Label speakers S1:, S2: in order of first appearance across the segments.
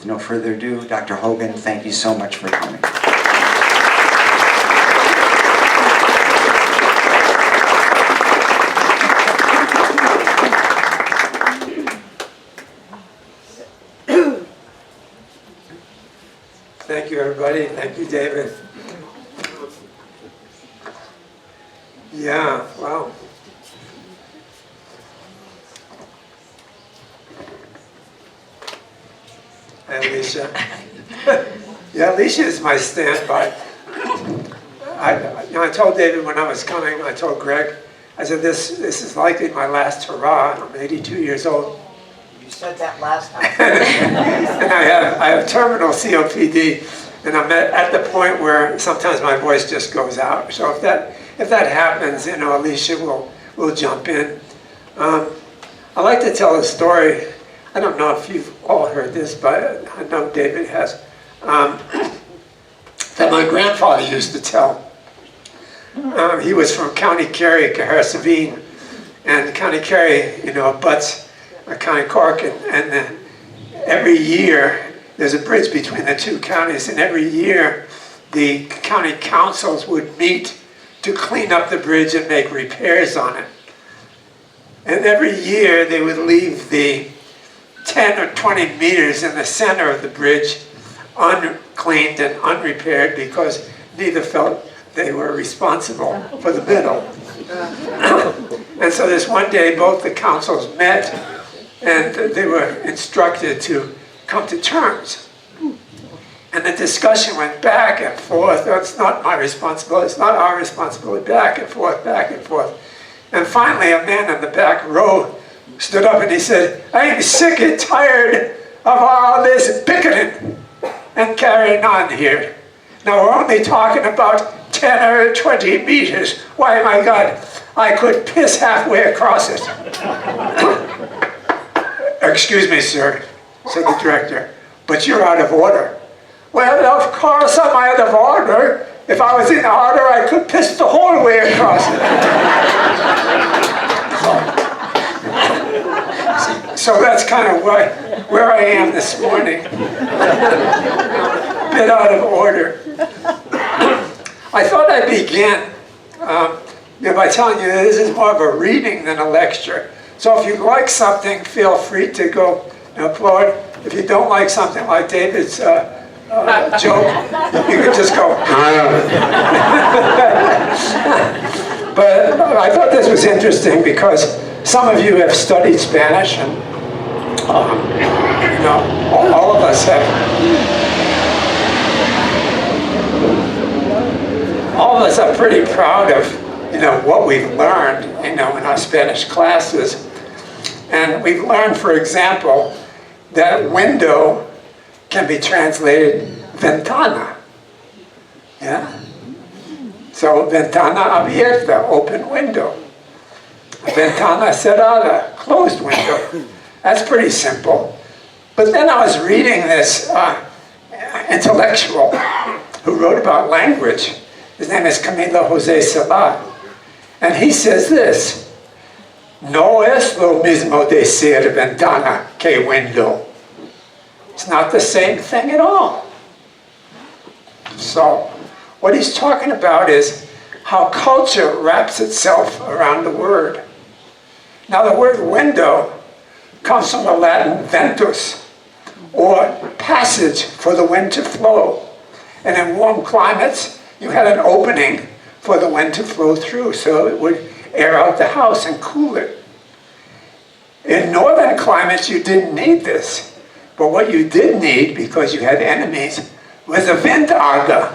S1: with no further ado, Dr. Hogan, thank you so much for coming.
S2: Thank you, everybody. Thank you, David. Yeah, wow. Hi, Alicia. Yeah, Alicia is my standby. I told David when I was coming, I told Greg, I said, this is likely my last hurrah. I'm 82 years old.
S3: You said that last time.
S2: And I have terminal COPD, and I'm at the point where sometimes my voice just goes out. So if that happens, you know, Alicia will jump in. I like to tell a story. I don't know if you've all heard this, but I know David has. That my grandfather used to tell. He was from County Kerry, Cahersiveen, and County Kerry, you know, abuts County Cork, and every year there's a bridge between the two counties, and every year the county councils would meet to clean up the bridge and make repairs on it. And every year they would leave the 10 or 20 meters in the center of the bridge uncleaned and unrepaired because neither felt they were responsible for the middle. And so this one day both the councils met and they were instructed to come to terms. And the discussion went back and forth. Oh, it's not my responsibility, it's not our responsibility, back and forth, back and forth. And finally a man in the back row stood up and he said, I'm sick and tired of all this bickering and carrying on here. Now we're only talking about 10 or 20 meters. Why, my God, I could piss halfway across it. Excuse me, sir, said the director, but you're out of order. Well, of course I'm out of order. If I was in order, I could piss the whole way across it. So that's kind of where I am this morning. A bit out of order. I thought I'd begin by telling you that this is more of a reading than a lecture. So if you like something, feel free to go and applaud. If you don't like something like David's joke, you can just go. But I thought this was interesting because some of you have studied Spanish, and you know, all of us have. All of us are pretty proud of, you know, what we've learned, you know, in our Spanish classes. And we've learned, for example, that window can be translated ventana. Yeah? So ventana abierta, open window. Ventana cerrada, closed window. That's pretty simple. But then I was reading this intellectual who wrote about language. His name is Camilo Jose Cela. And he says this, no es lo mismo decir ventana que window. It's not the same thing at all. So what he's talking about is how culture wraps itself around the word. Now the word window comes from the Latin ventus, or passage for the wind to flow. And in warm climates, you had an opening for the wind to flow through, so it would air out the house and cool it. In northern climates, you didn't need this. But what you did need, because you had enemies, was a ventaga,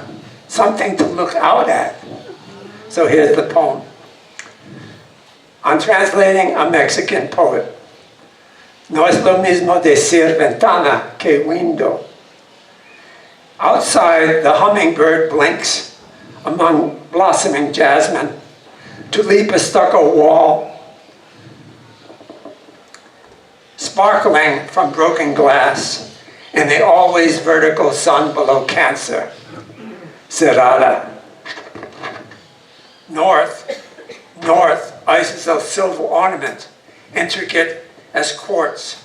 S2: something to look out at. So here's the poem. I'm translating a Mexican poet. No es lo mismo decir ventana que window. Outside, the hummingbird blinks among blossoming jasmine to leap a stucco wall, sparkling from broken glass in the always vertical sun below Cancer, cerrada. North, ice is a silver ornament, intricate as quartz.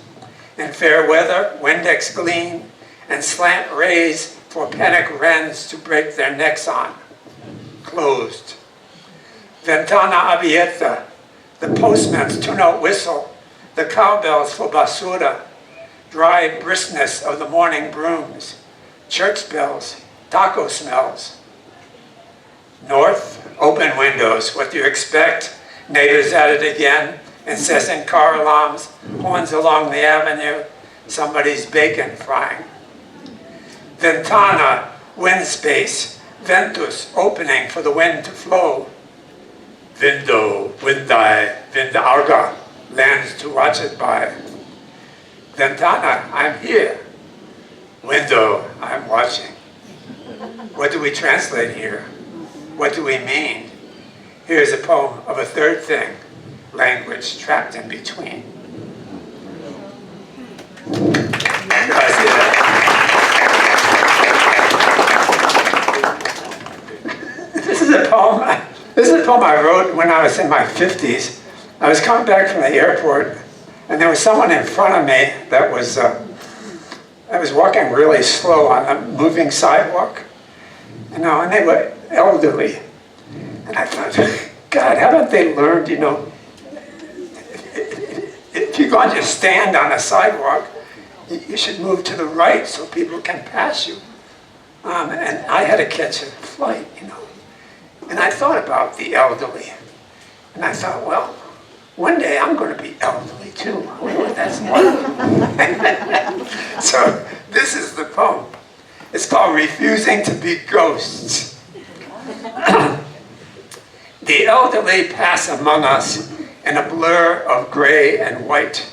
S2: In fair weather, Windex gleam and slant rays for panic wrens to break their necks on. Closed. Ventana abierta, the postman's two-note whistle, the cowbells for basura, dry briskness of the morning brooms, church bells, taco smells. North, open windows, what do you expect? Neighbors at it again, incessant car alarms, horns along the avenue, somebody's bacon frying. Ventana, wind space, ventus, opening for the wind to flow. Window, windai, vindarga, lands to watch it by. Ventana, I'm here. Window, I'm watching. What do we translate here? What do we mean? Here's a poem of a third thing, language trapped in between. This is a poem I wrote when I was in my 50s. I was coming back from the airport, and there was someone in front of me that was walking really slow on a moving sidewalk, and they were elderly. And I thought, God, haven't they learned, if you're going to stand on a sidewalk, you should move to the right so people can pass you. And I had to catch a flight, And I thought about the elderly. And I thought, well, one day I'm going to be elderly too. I wonder what that's like. So this is the poem. It's called Refusing to Be Ghosts. The elderly pass among us in a blur of gray and white,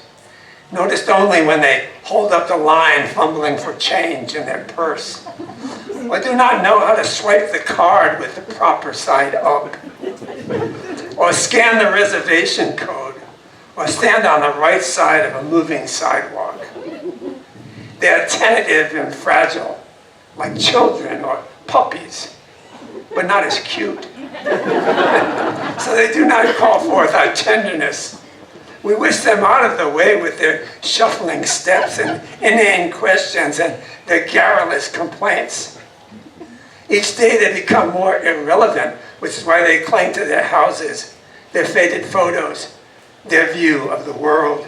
S2: noticed only when they hold up the line fumbling for change in their purse, or do not know how to swipe the card with the proper side up, or scan the reservation code, or stand on the right side of a moving sidewalk. They are tentative and fragile, like children or puppies, but not as cute. So they do not call forth our tenderness. We wish them out of the way with their shuffling steps and inane questions and their garrulous complaints. Each day they become more irrelevant, which is why they cling to their houses, their faded photos, their view of the world.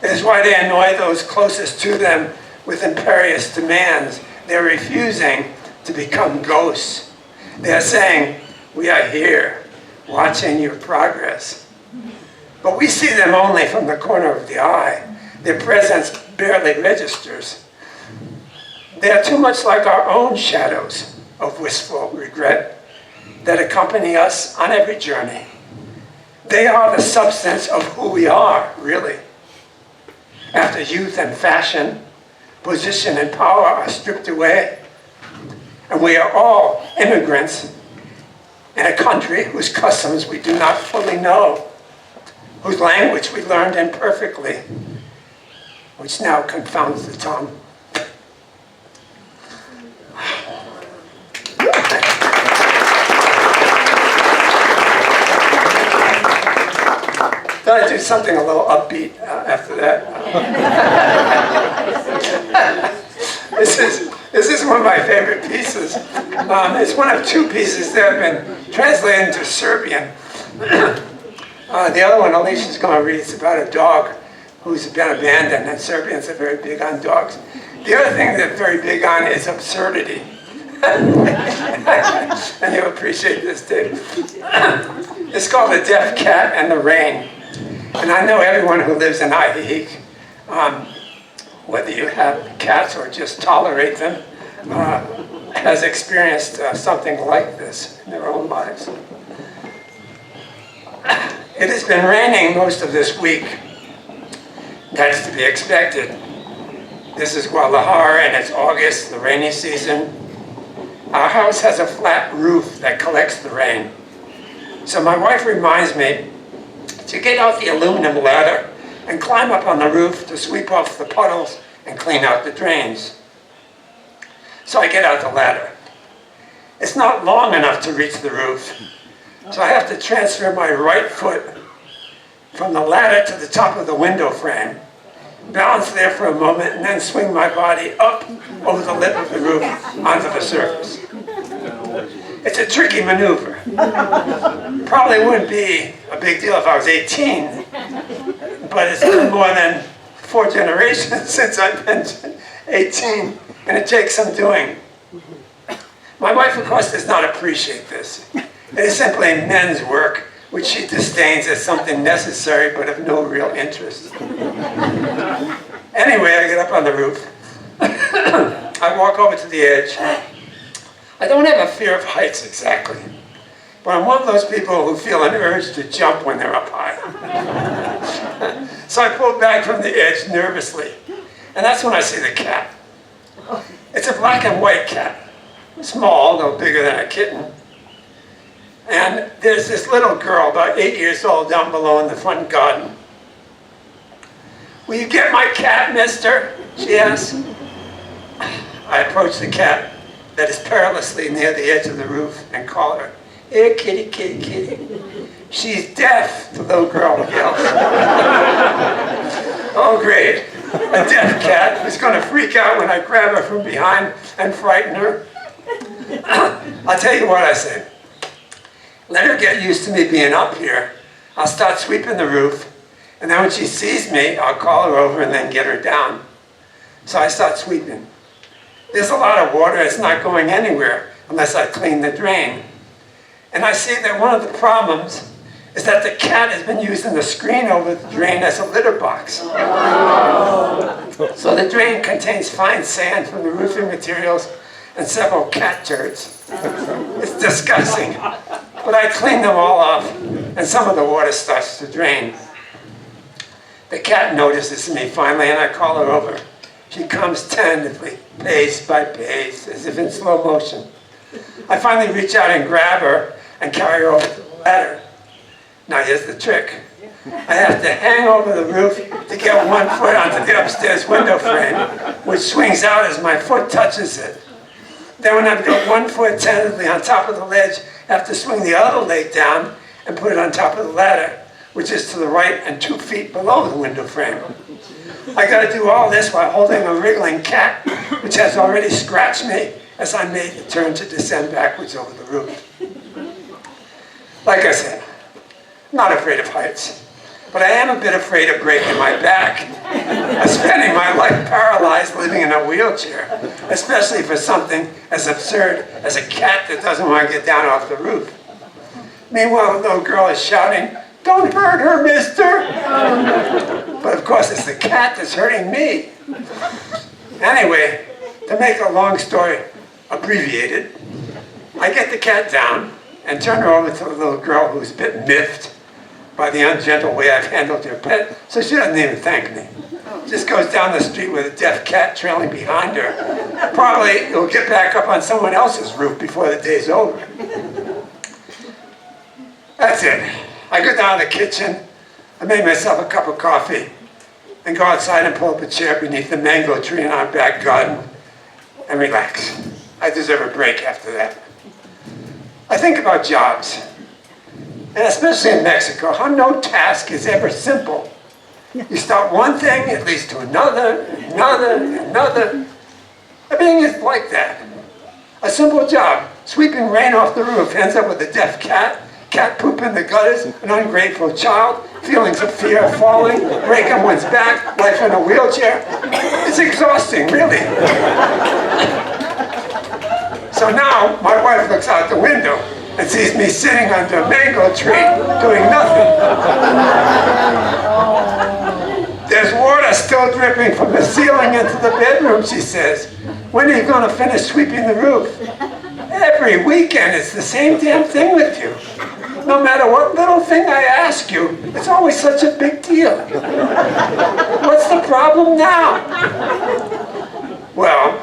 S2: It is why they annoy those closest to them with imperious demands. They're refusing to become ghosts. They are saying, we are here, watching your progress. But we see them only from the corner of the eye. Their presence barely registers. They are too much like our own shadows of wistful regret that accompany us on every journey. They are the substance of who we are, really. After youth and fashion, position and power are stripped away, and we are all immigrants in a country whose customs we do not fully know, whose language we learned imperfectly, which now confounds the tongue. Thought I'd do something a little upbeat after that. This is one of my favorite pieces. It's one of two pieces that have been translated into Serbian. The other one, Alicia's going to read, it's about a dog who's been abandoned, and Serbians are very big on dogs. The other thing they're very big on is absurdity. And you'll appreciate this too. It's called The Deaf Cat and the Rain. And I know everyone who lives in Ahiik, whether you have cats or just tolerate them, has experienced something like this in their own lives. It has been raining most of this week. That's to be expected. This is Guadalajara and it's August, the rainy season. Our house has a flat roof that collects the rain. So my wife reminds me to get out the aluminum ladder and climb up on the roof to sweep off the puddles and clean out the drains. So I get out the ladder. It's not long enough to reach the roof, so I have to transfer my right foot from the ladder to the top of the window frame balance there for a moment, and then swing my body up over the lip of the roof onto the surface. It's a tricky maneuver. Probably wouldn't be a big deal if I was 18, but it's been more than 4 generations since I've been 18, and it takes some doing. My wife, of course, does not appreciate this. It is simply men's work, which she disdains as something necessary but of no real interest. Anyway, I get up on the roof. I walk over to the edge. I don't have a fear of heights exactly, but I'm one of those people who feel an urge to jump when they're up high. So I pull back from the edge nervously, and that's when I see the cat. It's a black and white cat, small, no bigger than a kitten. And there's this little girl, about 8 years old, down below in the front garden. "Will you get my cat, mister?" she asks. I approach the cat that is perilously near the edge of the roof and call her, "Here, kitty, kitty, kitty." "She's deaf," the little girl yells. Oh, great. A deaf cat who's going to freak out when I grab her from behind and frighten her. I'll tell you what I say. Let her get used to me being up here. I'll start sweeping the roof, and then when she sees me, I'll call her over and then get her down. So I start sweeping. There's a lot of water. It's not going anywhere unless I clean the drain. And I see that one of the problems is that the cat has been using the screen over the drain as a litter box. So the drain contains fine sand from the roofing materials and several cat turds. It's disgusting. But I clean them all off, and some of the water starts to drain. The cat notices me finally, and I call her over. She comes tentatively, pace by pace, as if in slow motion. I finally reach out and grab her and carry her over to the ladder. Now here's the trick. I have to hang over the roof to get one foot onto the upstairs window frame, which swings out as my foot touches it. Then when I've got one foot tentatively on top of the ledge, I have to swing the other leg down and put it on top of the ladder, which is to the right and 2 feet below the window frame. I gotta do all this while holding a wriggling cat, which has already scratched me as I made the turn to descend backwards over the roof. Like I said, not afraid of heights, but I am a bit afraid of breaking my back. I'm spending my life paralyzed living in a wheelchair, especially for something as absurd as a cat that doesn't want to get down off the roof. Meanwhile, the little girl is shouting, "Don't hurt her, mister!" But of course, it's the cat that's hurting me. Anyway, to make a long story abbreviated, I get the cat down and turn her over to the little girl who's a bit miffed by the ungentle way I've handled her pet, so she doesn't even thank me. Just goes down the street with a deaf cat trailing behind her. Probably it'll get back up on someone else's roof before the day's over. That's it. I go down to the kitchen, I made myself a cup of coffee, and go outside and pull up a chair beneath the mango tree in our back garden and relax. I deserve a break after that. I think about jobs, and especially in Mexico, how no task is ever simple. You start one thing, it leads to another, another, another. Everything is like that. A simple job, sweeping rain off the roof, ends up with a deaf cat, cat poop in the gutters, an ungrateful child, feelings of fear of falling, breaking one's back, life in a wheelchair. It's exhausting, really. So now, my wife looks out the window and sees me sitting under a mango tree, doing nothing. There's water still dripping from the ceiling into the bedroom, she says. When are you going to finish sweeping the roof? Every weekend, it's the same damn thing with you. No matter what little thing I ask you, it's always such a big deal. What's the problem now? Well,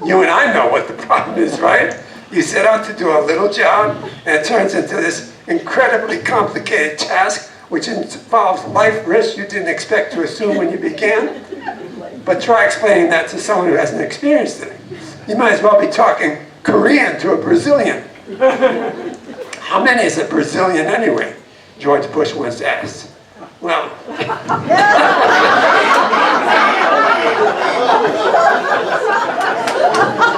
S2: you and I know what the problem is, right? You set out to do a little job, and it turns into this incredibly complicated task, which involves life risks you didn't expect to assume when you began. But try explaining that to someone who hasn't experienced it. You might as well be talking Korean to a Brazilian. How many is a Brazilian anyway? George Bush once asked. Well,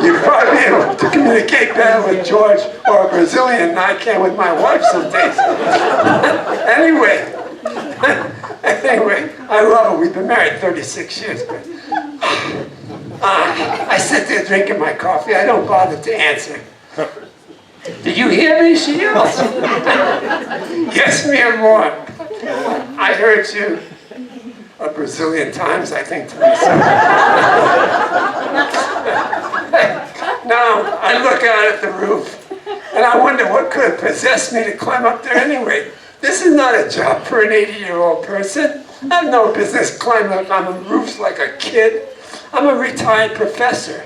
S2: You'd probably be able to communicate better with George or a Brazilian than I can with my wife some days. Anyway, I love her. We've been married 36 years. But, I sit there drinking my coffee. I don't bother to answer. Did you hear me? She yells. Yes, ma'am, more. I heard you. A Brazilian times, I think, to myself. Now, I look out at the roof, and I wonder what could have possessed me to climb up there anyway. This is not a job for an 80-year-old person. I have no business climbing up on the roofs like a kid. I'm a retired professor.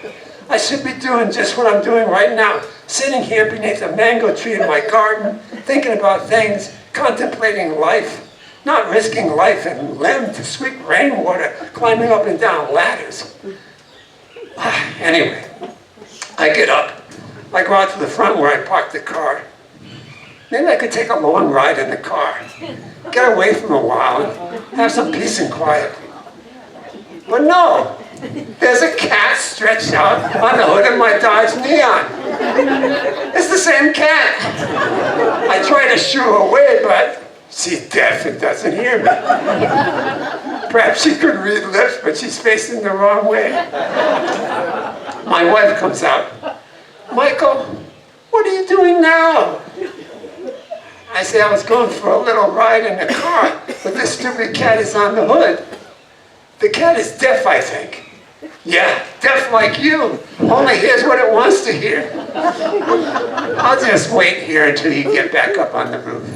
S2: I should be doing just what I'm doing right now, sitting here beneath a mango tree in my garden, thinking about things, contemplating life, not risking life and limb to sweep rainwater, climbing up and down ladders. Anyway, I get up. I go out to the front where I parked the car. Maybe I could take a long ride in the car, get away from a while, and have some peace and quiet. But no, there's a cat stretched out on the hood of my Dodge Neon. It's the same cat. I try to shoo her away, but she's deaf and doesn't hear me. Perhaps she could read lips, but she's facing the wrong way. My wife comes out. Michael, what are you doing now? I say, I was going for a little ride in the car, but this stupid cat is on the hood. The cat is deaf, I think. Yeah, deaf like you. Only hears what it wants to hear. I'll just wait here until you get back up on the roof.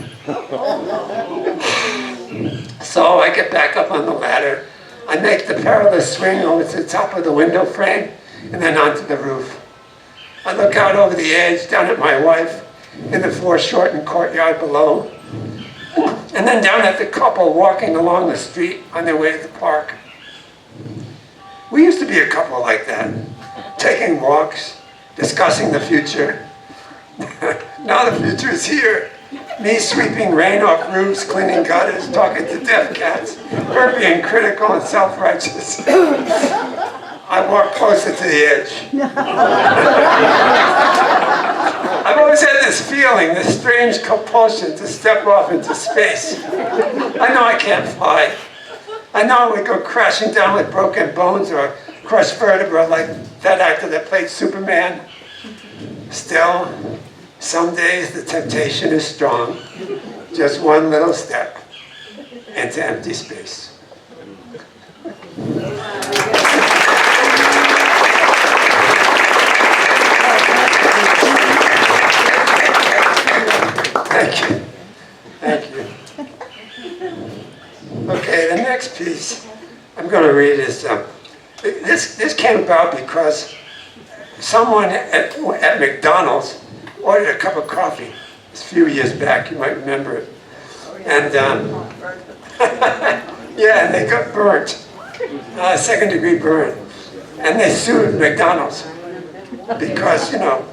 S2: So I get back up on the ladder. I make the perilous swing over to the top of the window frame and then onto the roof. I look out over the edge down at my wife in the foreshortened courtyard below, and then down at the couple walking along the street on their way to the park. We used to be a couple like that, taking walks, discussing the future. Now the future is here. Me sweeping rain off roofs, cleaning gutters, talking to deaf cats, her being critical and self-righteous. I walk closer to the edge. I've always had this feeling, this strange compulsion to step off into space. I know I can't fly. I know I would go crashing down with broken bones or crushed vertebra like that actor that played Superman. Still, some days the temptation is strong. Just one little step into empty space. Thank you. Thank you. Okay, the next piece I'm going to read is, this came about because someone at McDonald's ordered a cup of coffee a few years back, you might remember it. And yeah, they got burnt, second-degree burn. And they sued McDonald's because, you know,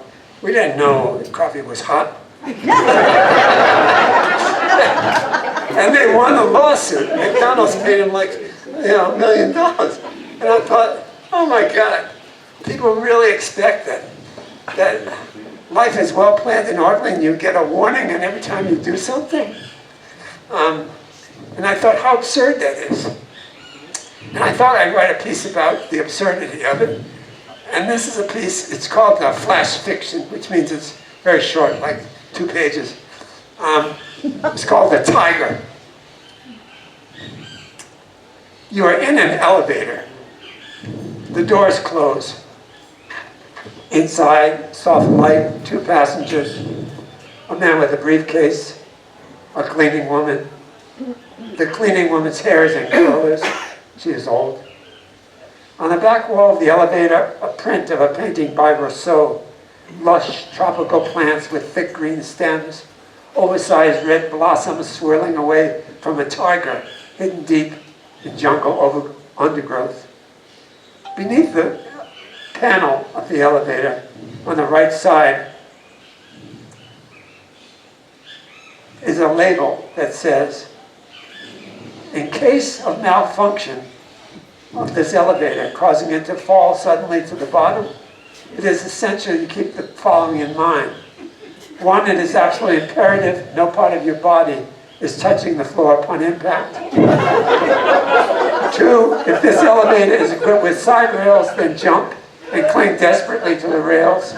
S2: we didn't know coffee was hot. And they won the lawsuit. McDonald's paid them like, $1 million. And I thought, oh my God, people really expect that life is well planned and orderly and you get a warning and every time you do something. And I thought how absurd that is. And I thought I'd write a piece about the absurdity of it. And this is a piece, it's called flash fiction, which means it's very short, like 2 pages. It's called The Tiger. You are in an elevator. The doors close. Inside, soft light, 2 passengers, a man with a briefcase, a cleaning woman. The cleaning woman's hair is in curlers. She is old. On the back wall of the elevator, a print of a painting by Rousseau. Lush tropical plants with thick green stems, oversized red blossoms swirling away from a tiger hidden deep in jungle undergrowth. Beneath the panel of the elevator, on the right side, is a label that says, in case of malfunction, of this elevator, causing it to fall suddenly to the bottom, it is essential you keep the following in mind. One, it is absolutely imperative no part of your body is touching the floor upon impact. Two, if this elevator is equipped with side rails, then jump and cling desperately to the rails.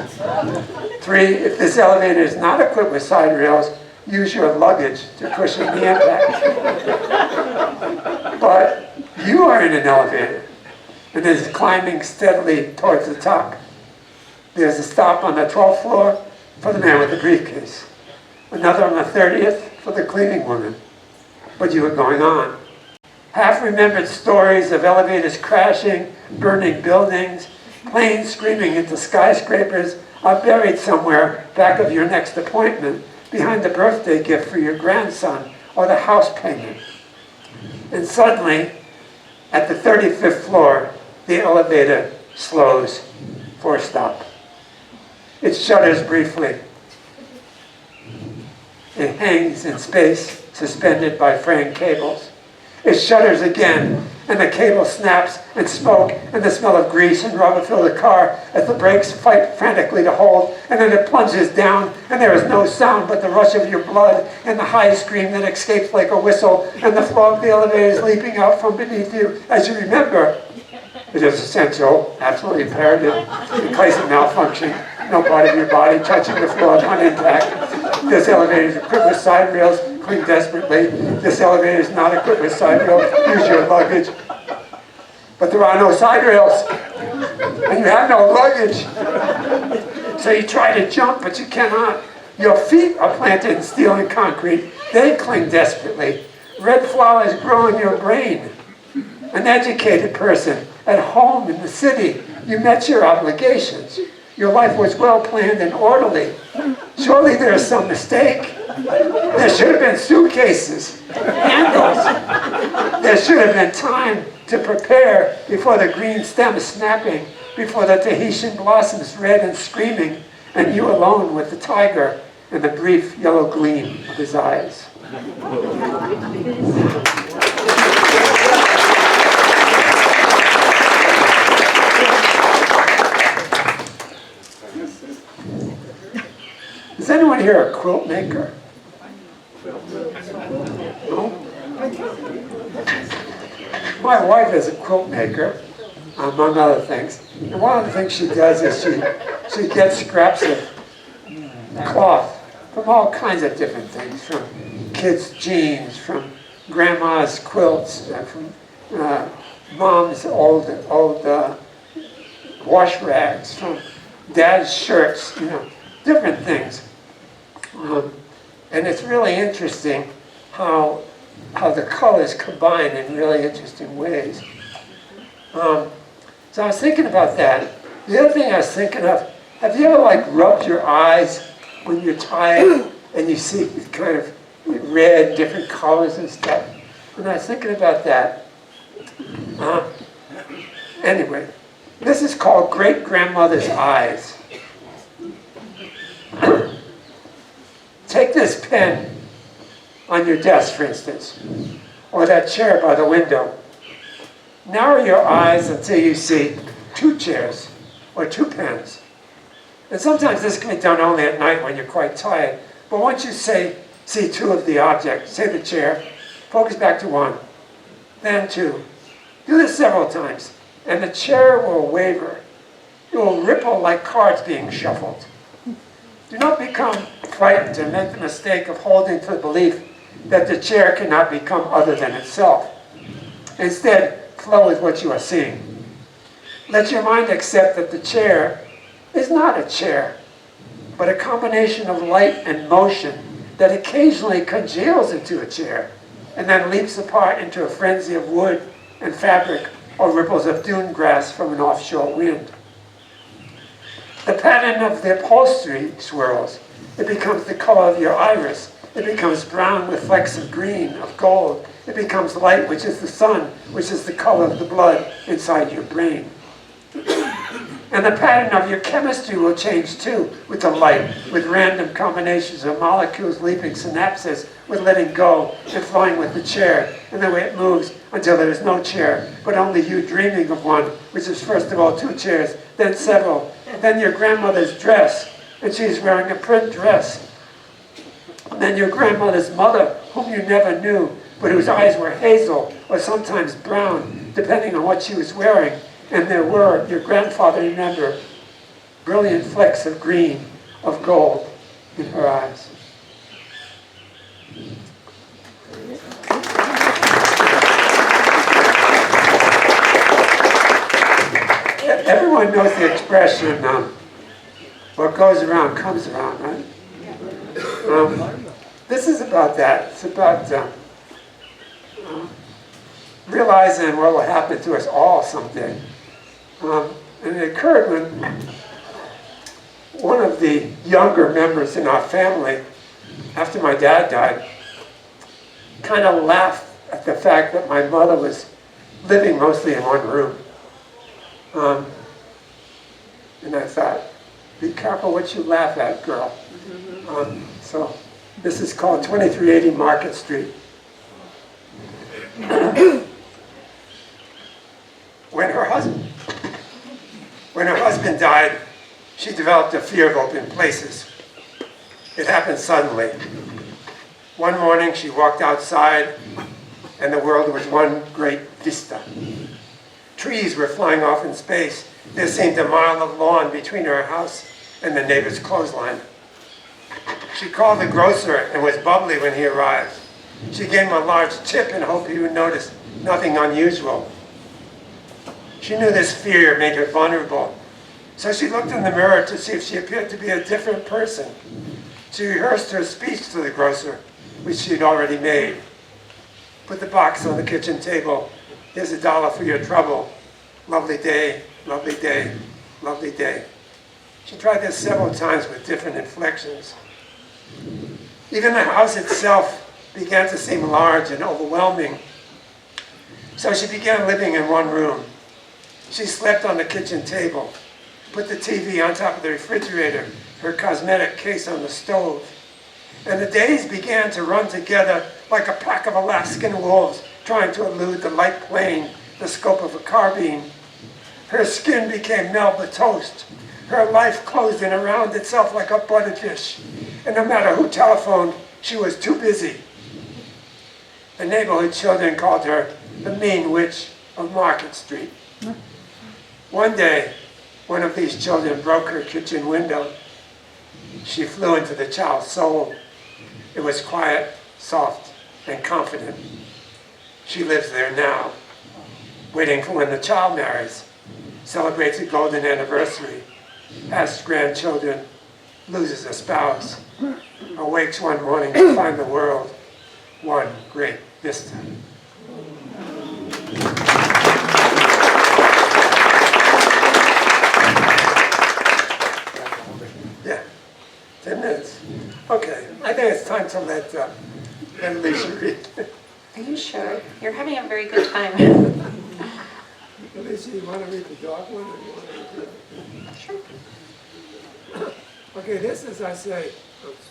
S2: Three, if this elevator is not equipped with side rails, use your luggage to cushion the impact. But you are in an elevator and is climbing steadily towards the top. There's a stop on the 12th floor for the man with the briefcase. Another on the 30th for the cleaning woman. But you are going on. Half-remembered stories of elevators crashing, burning buildings, planes screaming into skyscrapers are buried somewhere back of your next appointment, behind the birthday gift for your grandson or the house payment. And suddenly, at the 35th floor, the elevator slows for a stop. It shudders briefly. It hangs in space, suspended by fraying cables. It shudders again, and the cable snaps, and smoke and the smell of grease and rubber fill the car as the brakes fight frantically to hold, and then it plunges down, and there is no sound but the rush of your blood and the high scream that escapes like a whistle, and the flow of the elevator is leaping out from beneath you as you remember. It is essential, absolutely imperative, in case of malfunction, no part of your body touching the floor upon impact. This elevator is equipped with side rails, cling desperately. This elevator is not equipped with side rails, use your luggage. But there are no side rails, and you have no luggage. So you try to jump, but you cannot. Your feet are planted in steel and concrete. They cling desperately. Red flowers grow in your brain. An educated person at home in the city, you met your obligations. Your life was well planned and orderly. Surely there is some mistake. There should have been suitcases, handles. There should have been time to prepare before the green stem is snapping, before the Tahitian blossoms red and screaming, and you alone with the tiger and the brief yellow gleam of his eyes. Is anyone here a quilt maker? No? My wife is a quilt maker, among other things. And one of the things she does is she gets scraps of cloth from all kinds of different things, from kids' jeans, from grandma's quilts, from mom's old wash rags, from dad's shirts, different things. And it's really interesting how the colors combine in really interesting ways. So I was thinking about that. The other thing I was thinking of, have you ever rubbed your eyes when you're tired and you see kind of red, different colors and stuff? And I was thinking about that. Anyway, this is called great-grandmother's eyes. Take this pen on your desk, for instance, or that chair by the window. Narrow your eyes until you see 2 chairs or 2 pens. And sometimes this can be done only at night when you're quite tired. But once you see 2 of the objects, say the chair, focus back to 1, then 2. Do this several times, and the chair will waver. It will ripple like cards being shuffled. Do not become frightened and make the mistake of holding to the belief that the chair cannot become other than itself. Instead, flow with what you are seeing. Let your mind accept that the chair is not a chair, but a combination of light and motion that occasionally congeals into a chair and then leaps apart into a frenzy of wood and fabric or ripples of dune grass from an offshore wind. The pattern of the upholstery swirls. It becomes the color of your iris. It becomes brown with flecks of green, of gold. It becomes light, which is the sun, which is the color of the blood inside your brain. And the pattern of your chemistry will change too with the light, with random combinations of molecules leaping synapses, with letting go and flowing with the chair, and the way it moves until there is no chair, but only you dreaming of one, which is first of all 2 chairs, then several, then your grandmother's dress, and she's wearing a print dress. And then your grandmother's mother, whom you never knew, but whose eyes were hazel or sometimes brown, depending on what she was wearing. And there were, your grandfather remembered, brilliant flecks of green, of gold in her eyes. Everyone knows the expression, what goes around comes around, right? This is about that. It's about realizing what will happen to us all someday. And it occurred when one of the younger members in our family, after my dad died, kind of laughed at the fact that my mother was living mostly in one room. And I thought, be careful what you laugh at, girl. So this is called 2380 Market Street. When her husband died, she developed a fear of open places. It happened suddenly. One morning she walked outside and the world was one great vista. Trees were flying off in space. There seemed a mile of lawn between her house and the neighbor's clothesline. She called the grocer and was bubbly when he arrived. She gave him a large tip in hope he would notice nothing unusual. She knew this fear made her vulnerable, so she looked in the mirror to see if she appeared to be a different person. She rehearsed her speech to the grocer, which she'd already made. Put the box on the kitchen table. Here's $1 for your trouble. Lovely day, lovely day, lovely day. She tried this several times with different inflections. Even the house itself began to seem large and overwhelming. So she began living in one room. She slept on the kitchen table, put the TV on top of the refrigerator, her cosmetic case on the stove. And the days began to run together like a pack of Alaskan wolves trying to elude the light plane, the scope of a carbine. Her skin became Melba toast. Her life closed in around itself like a butterfish. And no matter who telephoned, she was too busy. The neighborhood children called her the mean witch of Market Street. One day, one of these children broke her kitchen window. She flew into the child's soul. It was quiet, soft, and confident. She lives there now, waiting for when the child marries, celebrates a golden anniversary, has grandchildren, loses a spouse, awakes one morning to find the world one great vista. Yeah, 10 minutes. Okay, I think it's time to let Alicia read.
S4: Are you sure? You're having a very good time.
S2: Alicia, you want to read the dog one or you want to read the...
S4: Sure.
S2: Okay, this is, I say, oops,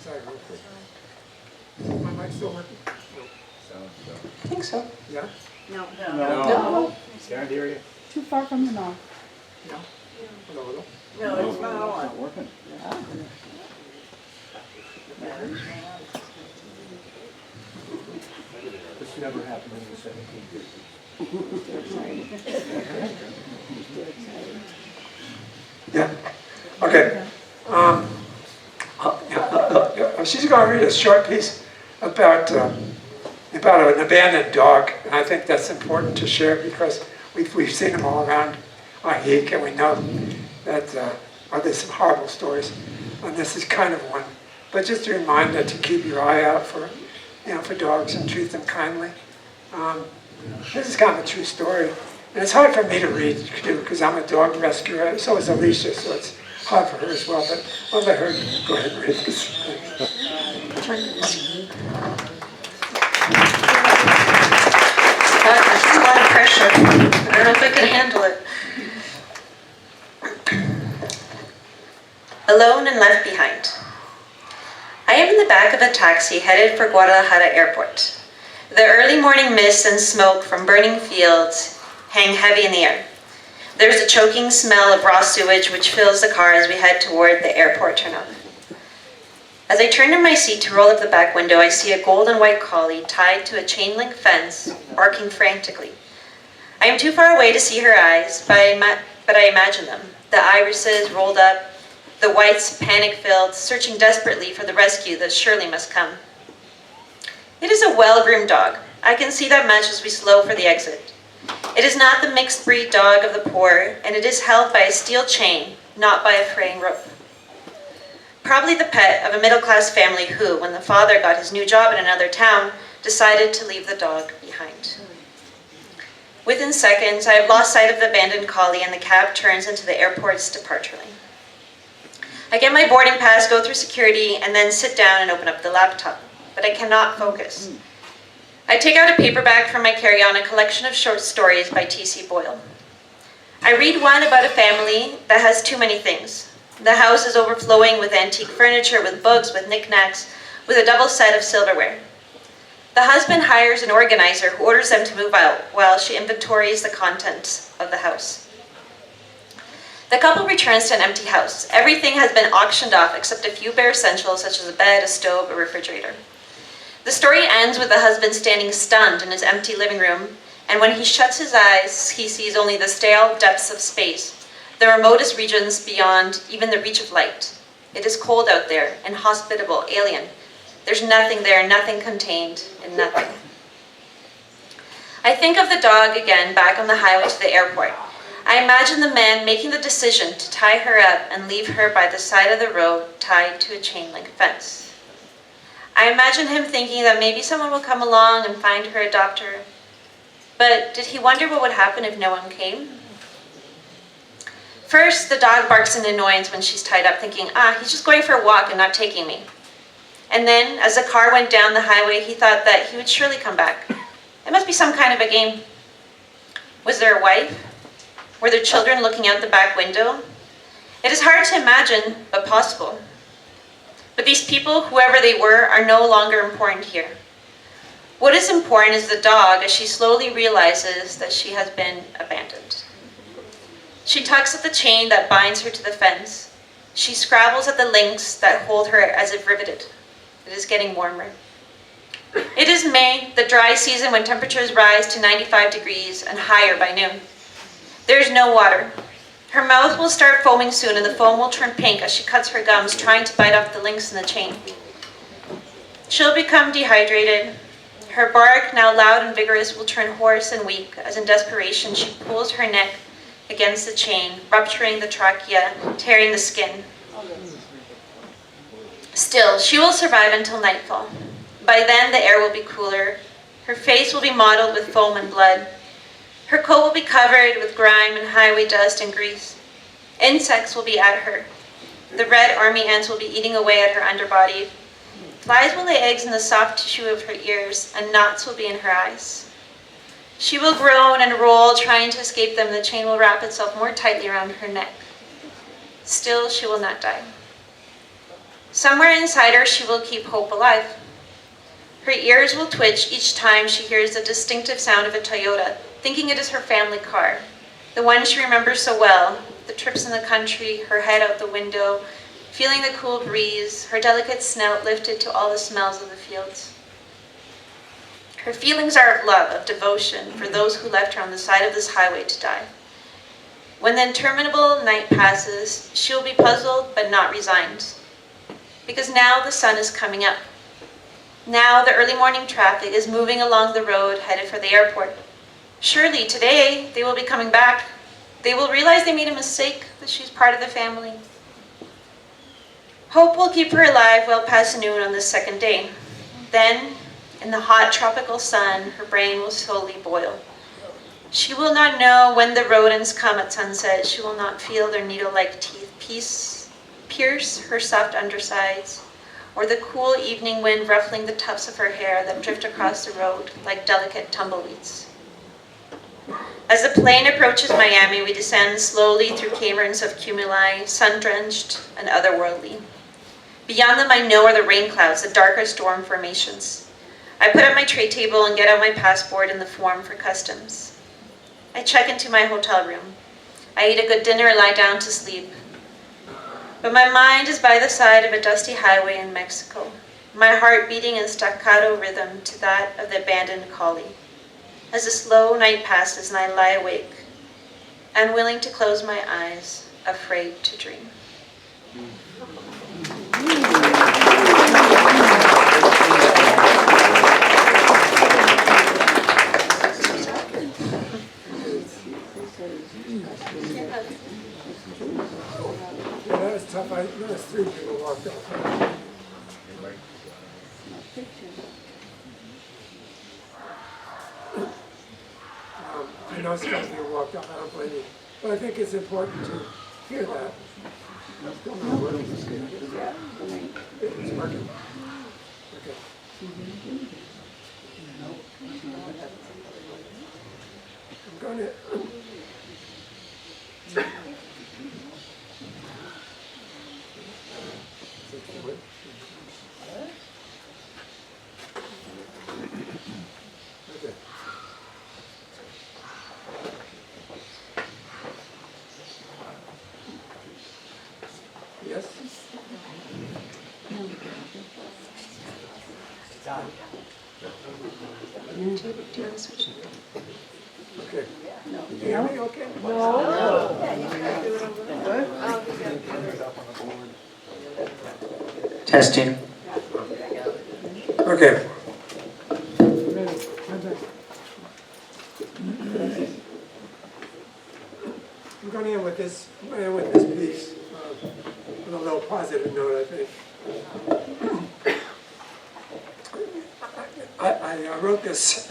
S2: sorry, real quick. Is my mic still working? No.
S4: I think so.
S2: Yeah?
S3: No.
S4: No.
S5: Can't hear you.
S6: Too far from the mouth.
S2: Yeah? Hello, hello?
S3: No, it's not on.
S5: Not working. This never happened in the 17 years.
S2: Yeah. Okay. She's going to read a short piece about an abandoned dog, and I think that's important to share because we've seen them all around our Heek, and we know that there's some horrible stories, and this is kind of one. But just a reminder to keep your eye out for dogs and treat them kindly. This is kind of a true story, and it's hard for me to read too because I'm a dog rescuer. So is Alicia, so it's hard for her as well. But I'll let her go ahead and read this.
S4: There's a lot of pressure. I don't know if I can handle it. alone and left behind. I am in the back of a taxi headed for Guadalajara Airport. The early morning mist and smoke from burning fields hang heavy in the air. There's a choking smell of raw sewage which fills the car as we head toward the airport turnoff. As I turn in my seat to roll up the back window, I see a gold and white collie tied to a chain link fence, barking frantically. I am too far away to see her eyes, but I imagine them. The irises rolled up, the whites panic-filled, searching desperately for the rescue that surely must come. It is a well-groomed dog. I can see that much as we slow for the exit. It is not the mixed breed dog of the poor, and it is held by a steel chain, not by a fraying rope. Probably the pet of a middle-class family who, when the father got his new job in another town, decided to leave the dog behind. Within seconds, I have lost sight of the abandoned collie and the cab turns into the airport's departure lane. I get my boarding pass, go through security, and then sit down and open up the laptop, but I cannot focus. I take out a paperback from my carry-on, a collection of short stories by T.C. Boyle. I read one about a family that has too many things. The house is overflowing with antique furniture, with books, with knickknacks, with a double set of silverware. The husband hires an organizer who orders them to move out while she inventories the contents of the house. The couple returns to an empty house. Everything has been auctioned off except a few bare essentials such as a bed, a stove, a refrigerator. The story ends with the husband standing stunned in his empty living room, and when he shuts his eyes, he sees only the stale depths of space, the remotest regions beyond even the reach of light. It is cold out there, inhospitable, alien. There's nothing there, nothing contained in nothing. I think of the dog again back on the highway to the airport. I imagine the man making the decision to tie her up and leave her by the side of the road tied to a chain link fence. I imagine him thinking that maybe someone will come along and find her, adopt her. But did he wonder what would happen if no one came? First, the dog barks in annoyance when she's tied up, thinking, he's just going for a walk and not taking me. And then, as the car went down the highway, he thought that he would surely come back. It must be some kind of a game. Was there a wife? Were there children looking out the back window? It is hard to imagine, but possible. But these people, whoever they were, are no longer important here. What is important is the dog as she slowly realizes that she has been abandoned. She tugs at the chain that binds her to the fence. She scrabbles at the links that hold her as if riveted. It is getting warmer. It is May, the dry season when temperatures rise to 95 degrees and higher by noon. There is no water. Her mouth will start foaming soon and the foam will turn pink as she cuts her gums trying to bite off the links in the chain. She'll become dehydrated. Her bark, now loud and vigorous, will turn hoarse and weak as in desperation she pulls her neck against the chain, rupturing the trachea, tearing the skin. Still, she will survive until nightfall. By then, the air will be cooler. Her face will be mottled with foam and blood. Her coat will be covered with grime and highway dust and grease. Insects will be at her. The red army ants will be eating away at her underbody. Flies will lay eggs in the soft tissue of her ears, and knots will be in her eyes. She will groan and roll, trying to escape them. The chain will wrap itself more tightly around her neck. Still, she will not die. Somewhere inside her, she will keep hope alive. Her ears will twitch each time she hears the distinctive sound of a Toyota, thinking it is her family car, the one she remembers so well, the trips in the country, her head out the window, feeling the cool breeze, her delicate snout lifted to all the smells of the fields. Her feelings are of love, of devotion for those who left her on the side of this highway to die. When the interminable night passes, she will be puzzled but not resigned. Because now the sun is coming up. Now the early morning traffic is moving along the road headed for the airport. Surely today they will be coming back. They will realize they made a mistake, that she's part of the family. Hope will keep her alive well past noon on this second day. Then, in the hot tropical sun, her brain will slowly boil. She will not know when the rodents come at sunset. She will not feel their needle-like teeth pierce her soft undersides, or the cool evening wind ruffling the tufts of her hair that drift across the road like delicate tumbleweeds. As the plane approaches Miami, we descend slowly through caverns of cumuli, sun-drenched and otherworldly. Beyond them, I know are the rain clouds, the darker storm formations. I put up my tray table and get out my passport in the form for customs. I check into my hotel room. I eat a good dinner and lie down to sleep. But my mind is by the side of a dusty highway in Mexico, my heart beating in staccato rhythm to that of the abandoned collie. As the slow night passes and I lie awake, unwilling to close my eyes, afraid to dream.
S2: Yeah, that was tough. I noticed 3 people walked off. I know some people walked off. I don't blame you. But I think it's important to hear that. It's working. Okay. I'm going to... Okay. Yes? Okay. You hear me okay?
S1: Testing.
S2: Okay. I'm going to end with this piece on a little positive note, I think. I wrote this.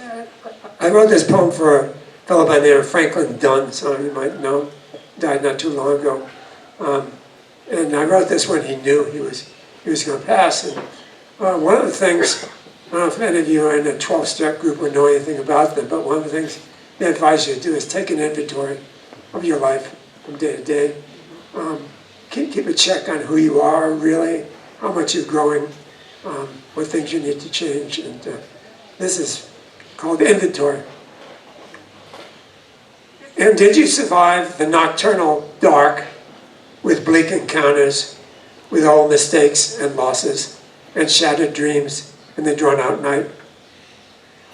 S2: I wrote this poem for a fellow by the name of Franklin Dunn. Some of you might know. Died not too long ago. And I wrote this when he knew he was going to pass. And one of the things, I don't know if any of you are in a 12-step group or know anything about them, but one of the things they advise you to do is take an inventory of your life from day to day. Keep a check on who you are really, how much you're growing, what things you need to change. And this is called inventory. And did you survive the nocturnal dark with bleak encounters, with all mistakes and losses and shattered dreams in the drawn-out night?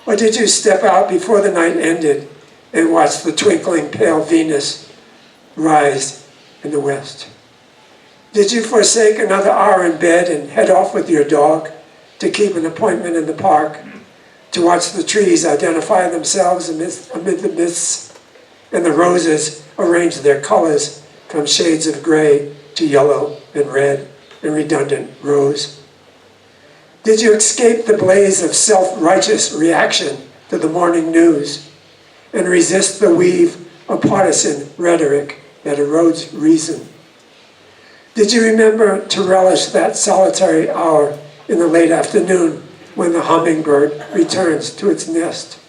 S2: Or did you step out before the night ended and watch the twinkling pale Venus rise in the west? Did you forsake another hour in bed and head off with your dog to keep an appointment in the park, to watch the trees identify themselves amid the mists and the roses arrange their colors from shades of gray to yellow and red and redundant rose? Did you escape the blaze of self-righteous reaction to the morning news and resist the weave of partisan rhetoric that erodes reason? Did you remember to relish that solitary hour in the late afternoon when the hummingbird returns to its nest?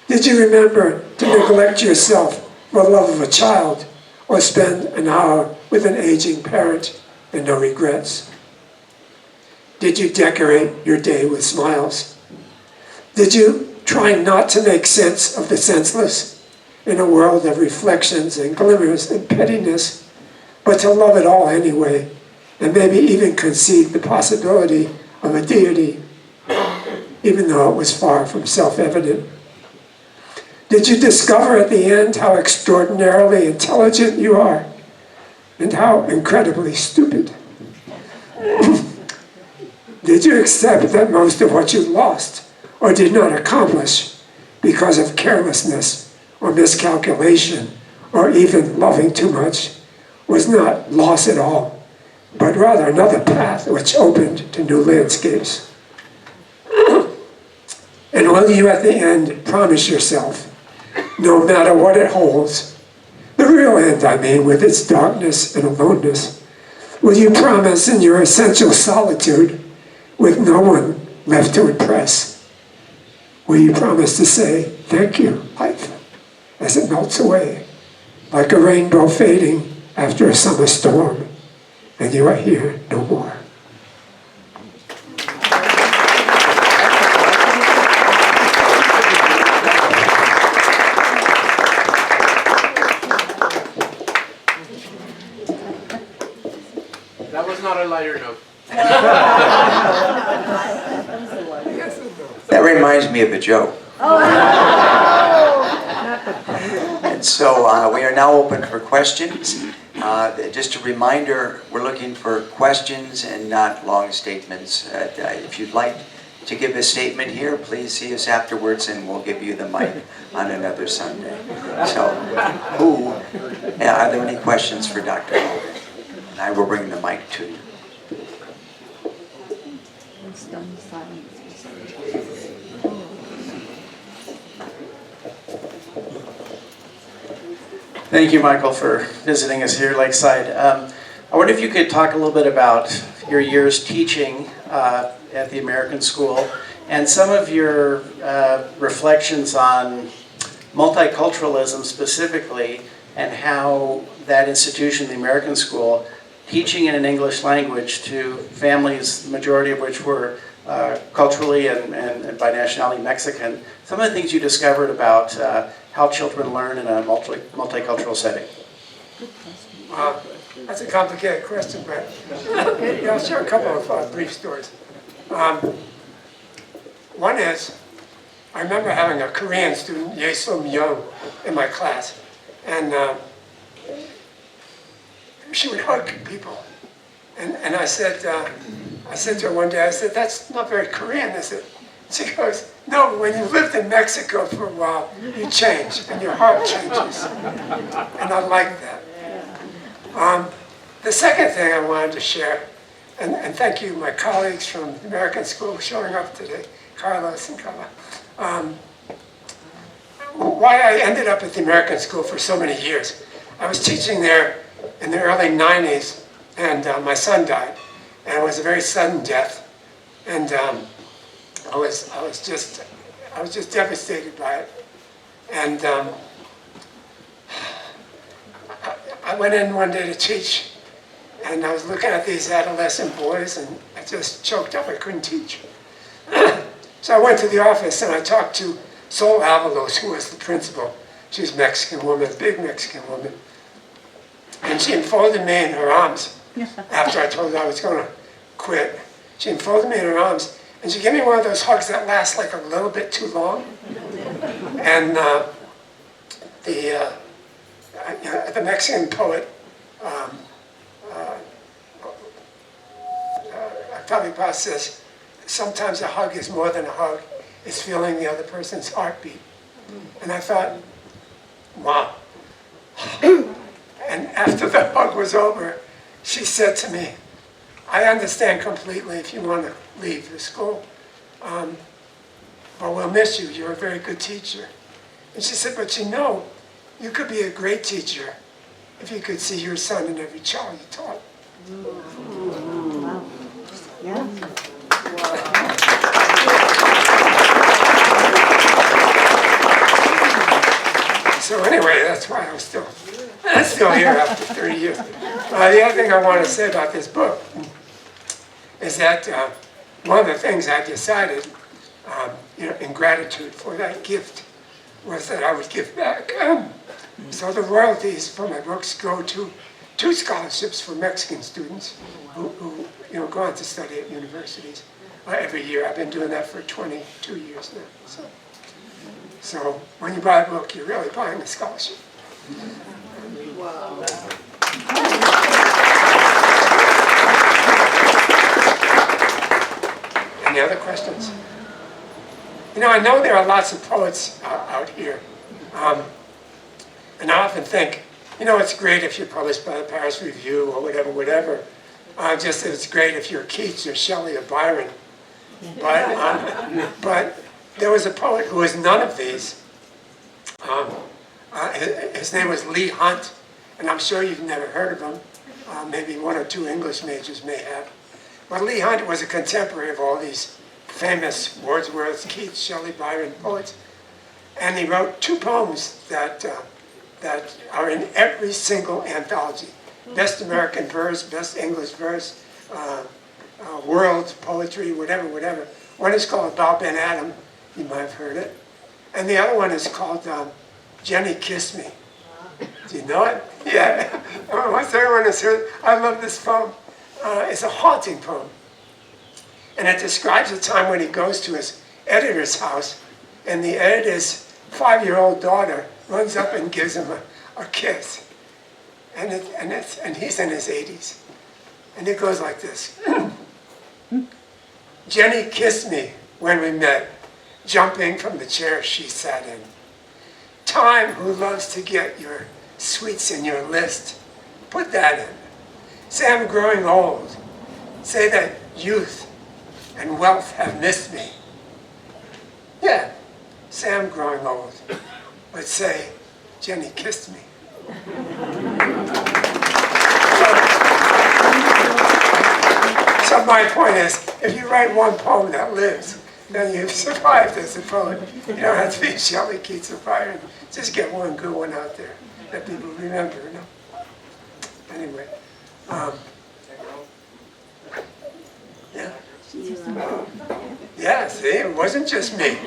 S2: Did you remember to neglect yourself for the love of a child, or spend an hour with an aging parent and no regrets? Did you decorate your day with smiles? Did you try not to make sense of the senseless in a world of reflections and glimmers and pettiness, but to love it all anyway, and maybe even concede the possibility of a deity, even though it was far from self-evident? Did you discover at the end how extraordinarily intelligent you are, and how incredibly stupid? Did you accept that most of what you lost or did not accomplish because of carelessness or miscalculation or even loving too much was not loss at all, but rather another path which opened to new landscapes? And will you at the end promise yourself, no matter what it holds, the real end, I mean, with its darkness and aloneness, will you promise in your essential solitude, with no one left to impress, will you promise to say, thank you, life? as it melts away, like a rainbow fading after a summer storm, and you are here no more.
S5: That was not a lighter note.
S1: That reminds me of a joke. And so we are now open for questions. Just a reminder, we're looking for questions and not long statements. If you'd like to give a statement here, please see us afterwards and we'll give you the mic on another Sunday. So, are there any questions for Dr. Hogan? And I will bring the mic to you.
S6: Thank you, Michael, for visiting us here Lakeside. I wonder if you could talk a little bit about your years teaching at the American School and some of your reflections on multiculturalism specifically and how that institution, the American School, teaching in an English language to families, the majority of which were culturally and by nationality Mexican, some of the things you discovered about how children learn in a multicultural setting.
S2: That's a complicated question, but I'll share a couple of brief stories. One is, I remember having a Korean student, Ye-sum Young, in my class, and she would hug people. And I said to her one day, I said, "That's not very Korean, is it?" She goes, "No, when you lived in Mexico for a while, you change, and your heart changes." And I like that. The second thing I wanted to share, and thank you, my colleagues from the American School showing up today, Carlos and Carla, why I ended up at the American School for so many years. I was teaching there in the early 90s, and my son died, and it was a very sudden death, and I was just devastated by it, and I went in one day to teach, and I was looking at these adolescent boys, and I just choked up. I couldn't teach. So I went to the office, and I talked to Sol Avalos, who was the principal. She's a Mexican woman, a big Mexican woman, and she enfolded me in her arms after I told her I was going to quit. She enfolded me in her arms, and she gave me one of those hugs that last like a little bit too long. And the Mexican poet, Octavio Paz says, sometimes a hug is more than a hug. It's feeling the other person's heartbeat. And I thought, wow. And after the hug was over, she said to me, "I understand completely if you want to leave the school, but we'll miss you. You're a very good teacher." And she said, "But you know, you could be a great teacher if you could see your son in every child you taught." So anyway, that's why I'm still here after 30 years. The other thing I want to say about this book is that one of the things I decided, in gratitude for that gift, was that I would give back. So the royalties for my books go to 2 scholarships for Mexican students who go on to study at universities every year. I've been doing that for 22 years now. So when you buy a book, you're really buying a scholarship. Wow. Any other questions? I know there are lots of poets out here. And I often think, it's great if you're published by the Paris Review or whatever. Just that it's great if you're Keats or Shelley or Byron. But there was a poet who was none of these. His name was Leigh Hunt, and I'm sure you've never heard of him. Maybe 1 or 2 English majors may have. But Leigh Hunt was a contemporary of all these famous Wordsworth, Keats, Shelley, Byron poets. And he wrote 2 poems that are in every single anthology. Best American Verse, Best English Verse, World Poetry, whatever. One is called About Ben Adam, you might have heard it. And the other one is called Jenny Kissed Me. Do you know it? Yeah. Once everyone has heard, I love this poem. It's a haunting poem. And it describes a time when he goes to his editor's house, and the editor's 5-year-old daughter runs up and gives him a kiss. And he's in his 80s. And it goes like this. Jenny kissed me when we met, jumping from the chair she sat in. Time, who loves to get your sweets in your list, put that in. Say I'm growing old. Say that youth and wealth have missed me. Yeah, say I'm growing old. But say, Jenny kissed me. So my point is, if you write one poem that lives, then you've survived as a poet. You don't have to be Shelley, Keats, or Byron. Just get one good one out there that people remember. You know? Anyway, yeah. Yeah, see, it wasn't just me.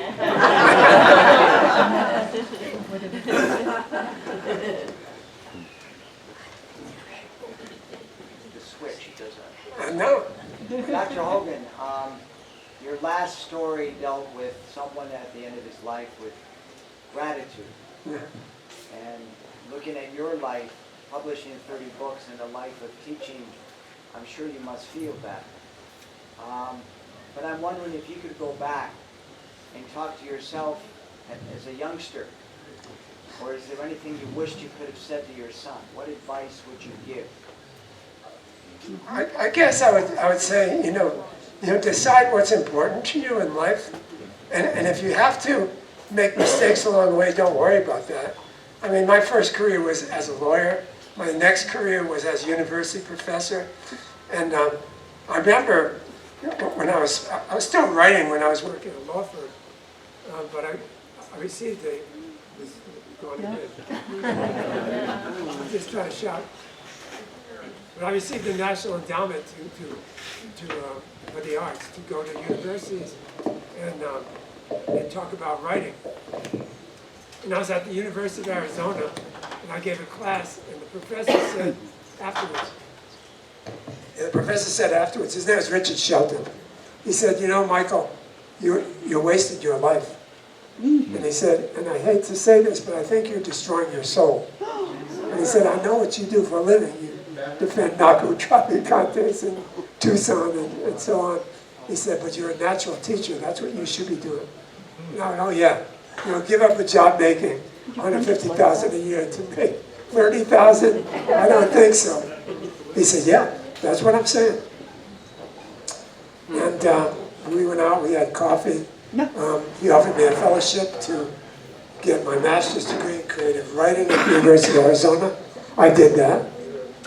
S3: The switch, he does that.
S2: I know.
S3: Dr. Hogan, your last story dealt with someone at the end of his life with gratitude.
S2: Yeah.
S3: And looking at your life, publishing 30 books and a life of teaching, I'm sure you must feel that. But I'm wondering if you could go back and talk to yourself as a youngster, or is there anything you wished you could have said to your son? What advice would you give?
S2: I guess I would say, you know, decide what's important to you in life, and if you have to make mistakes along the way, don't worry about that. I mean, my first career was as a lawyer. My next career was as a university professor, and I remember when I was still writing when I was working at a law firm, but I received I'm just trying to shout. But I received the National Endowment for the Arts to go to universities and talk about writing. And I was at the University of Arizona, and I gave a class, and the professor said afterwards, his name was Richard Shelton. He said, you know, Michael, you wasted your life. And he said, and I hate to say this, but I think you're destroying your soul. And he said, I know what you do for a living. You defend narco-trafficking contests in Tucson and so on. He said, but you're a natural teacher. That's what you should be doing. And I went, oh yeah, you know, give up a job making $150,000 a year to make $30,000? I don't think so. He said, yeah, that's what I'm saying. And we went out, we had coffee. He offered me a fellowship to get my master's degree in creative writing at the University of Arizona. I did that,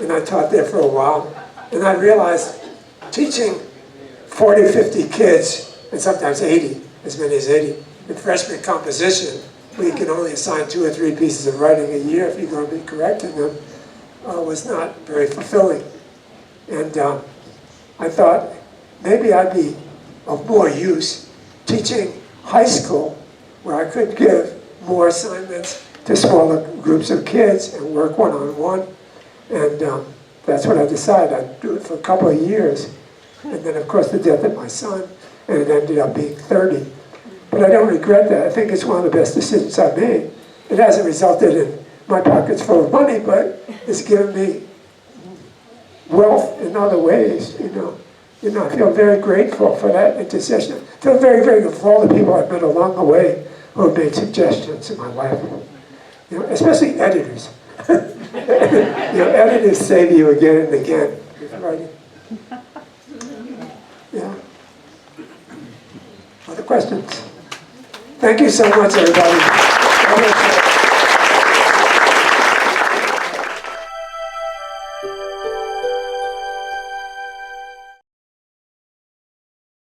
S2: and I taught there for a while. And I realized teaching 40, 50 kids, and sometimes 80, as many as 80, in freshman composition, where you can only assign 2 or 3 pieces of writing a year if you're going to be correcting them, was not very fulfilling. And I thought maybe I'd be of more use teaching high school, where I could give more assignments to smaller groups of kids and work one-on-one. And that's what I decided. I'd do it for a couple of years. And then, of course, the death of my son, and it ended up being 30. But I don't regret that. I think it's one of the best decisions I've made. It hasn't resulted in my pockets full of money, but it's given me wealth in other ways, you know. I feel very grateful for that intercession. I feel very, very grateful for all the people I've met along the way who have made suggestions in my life. You know, especially editors. Editors save you again and again with writing. Yeah. Other questions? Thank you so much, everybody.